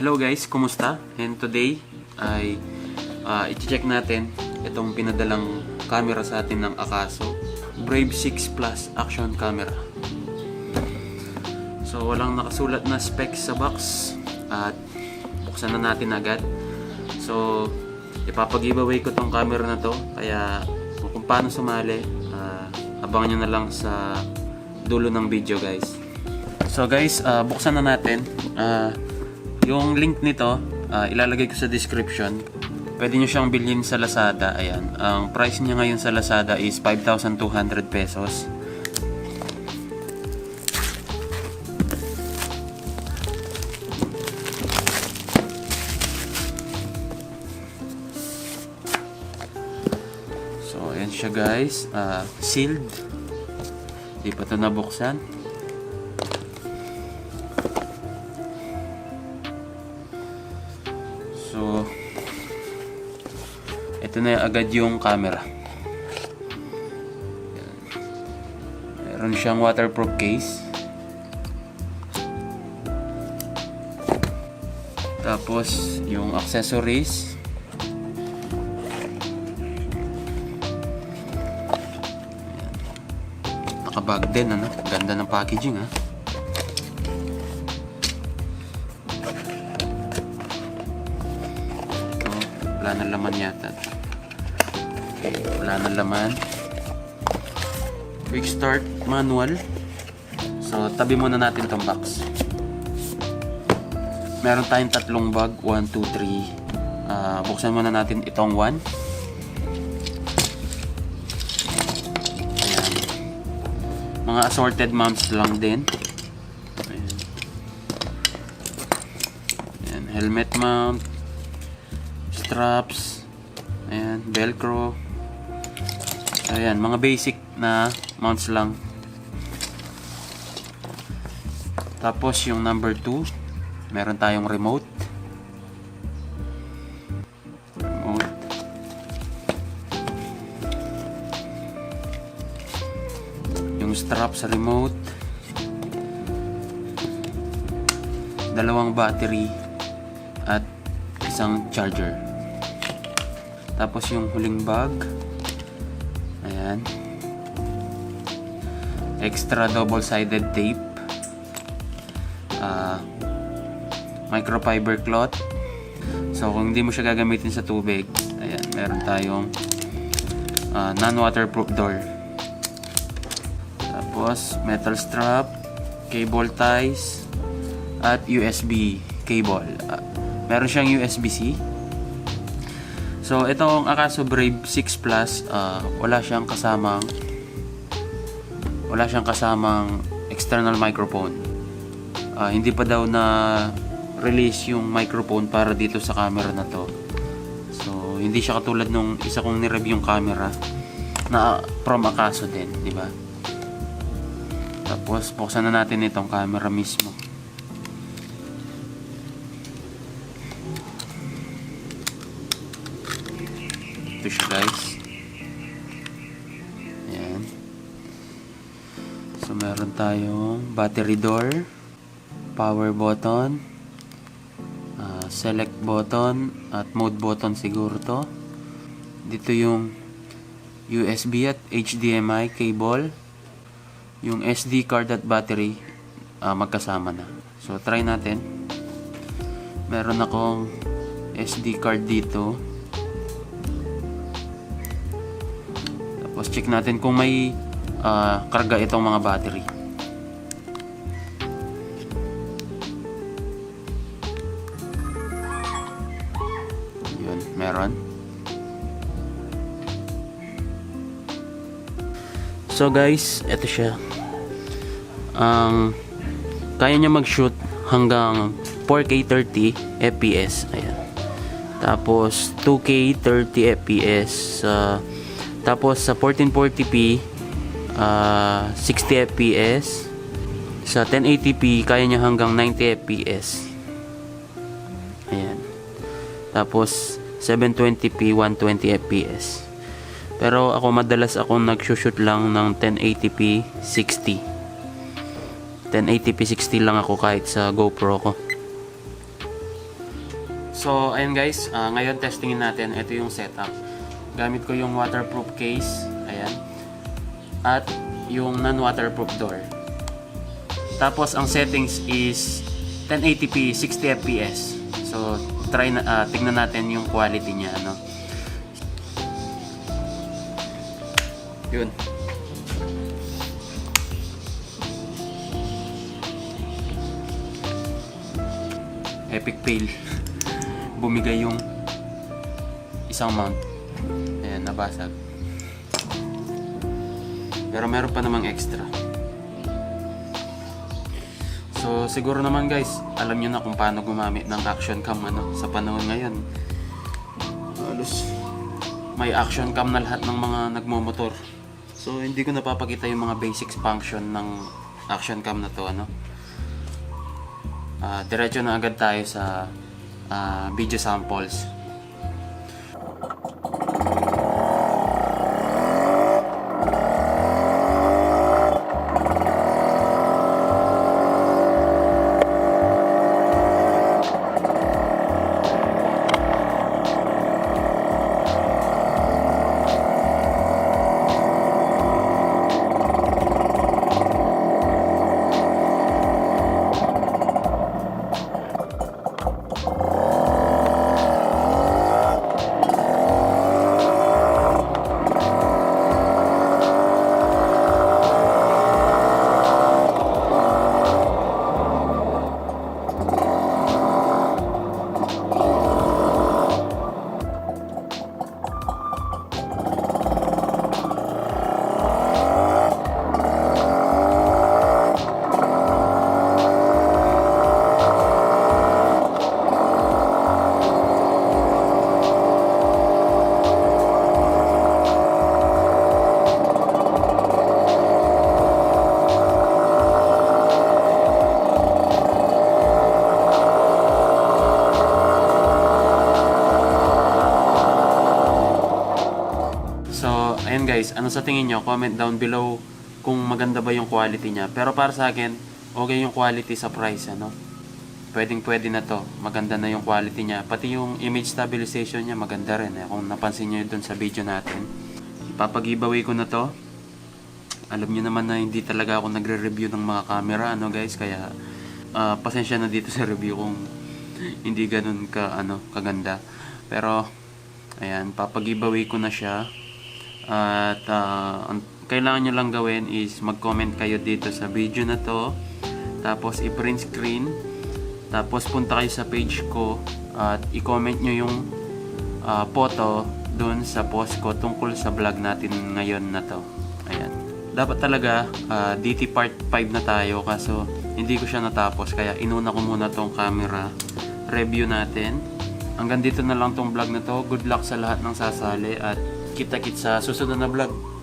Hello guys, kumusta? And today ay i-check natin itong pinadalang camera sa atin ng Akaso Brave 6 Plus Action Camera. So walang nakasulat na specs sa box at buksan na natin agad. So ipapag-giveaway ko tong camera na to, kaya kung paano sumali, abangan nyo na lang sa dulo ng video guys. So guys, buksan na natin. Yung link nito, ilalagay ko sa description. Pwede nyo siyang bilhin sa Lazada. Ayan. Ang price niya ngayon sa Lazada is 5,200 pesos. So, ayan siya guys. Sealed. Di pa ito nabuksan. So, ito na agad yung camera. Meron siyang waterproof case. Tapos, yung accessories. Nakabag din, ano? Ganda ng packaging, ha? Wala na laman yata. Okay, wala na laman. Quick start manual. So, tabi muna natin itong box. Meron tayong tatlong bag. 1, 2, 3. Buksan muna natin itong 1. Ayan. Mga assorted mounts lang din. Ayan. Ayan, helmet mount. Straps, ayan, velcro. Ayan, mga basic na mounts lang. Tapos yung number 2, meron tayong remote. Yung strap sa remote. Dalawang battery at isang charger. Tapos yung huling bag, ayan, extra double-sided tape, microfiber cloth. So kung hindi mo siya gagamitin sa tubig, ayan, meron tayong non-waterproof door. Tapos metal strap, cable ties, at USB cable. Meron siyang USB-C. So, itong Akaso Brave 6 Plus, wala siyang kasamang external microphone. Hindi pa daw na release yung microphone para dito sa camera na to. So, hindi siya katulad nung isa kong nireview yung camera na from Akaso din, di ba? Tapos, buksan na natin itong camera mismo. Ito siya guys. Ayan. So meron tayong battery door, power button, select button at mode button siguro to. Dito yung USB at HDMI cable, yung SD card at battery magkasama na. So try natin. Meron akong SD card dito. Tapos check natin kung may karga itong mga battery. Yun, meron. So guys, ito siya. Kaya niya mag-shoot hanggang 4K 30 FPS. Ayan. Tapos 2K 30 FPS. Tapos sa 1440p 60 fps. Sa 1080p kaya niya hanggang 90 fps. Ayan. Tapos 720p 120 fps. Pero ako madalas nagsushoot lang ng 1080p 60. 1080p 60 lang ako kahit sa GoPro ko. So ayun guys, ngayon testingin natin. Ito yung setup. Gamit ko yung waterproof case, ayan, at yung non-waterproof door. Tapos ang settings is 1080p 60 fps. So tignan natin yung quality niya, ano. Yun. Epic fail. Bumigay yung isang mount. Ayan, nabasag. Pero meron pa namang extra. So siguro naman guys, alam nyo na kung paano gumamit ng action cam, ano, sa panahon ngayon. Halos may action cam na lahat ng mga nagmomotor. So hindi ko napapakita yung mga basics function ng action cam na to, ano. Diretso na agad tayo sa video samples. Ayan guys, ano sa tingin nyo? Comment down below kung maganda ba yung quality niya. Pero para sa akin, okay yung quality sa price, ano. Pwede na to. Maganda na yung quality niya. Pati yung image stabilization niya maganda rin, eh. Kung napansin nyo dun sa video natin. Ipapag-giveaway ko na to. Alam nyo naman na hindi talaga ako nagre-review ng mga camera, ano guys. Kaya pasensya na dito sa review kung hindi ganun kaganda. Pero ayan, papag-giveaway ko na siya. At ang kailangan nyo lang gawin is mag-comment kayo dito sa video na to, tapos i-print screen, tapos punta kayo sa page ko at i-comment nyo yung photo dun sa post ko tungkol sa vlog natin ngayon na to. Ayan, dapat talaga DT part 5 na tayo, kaso hindi ko siya natapos, kaya inuna ko muna tong camera review natin. Hanggang dito na lang tong vlog na to. Good luck sa lahat ng sasali at kita-kits sa susunod na vlog.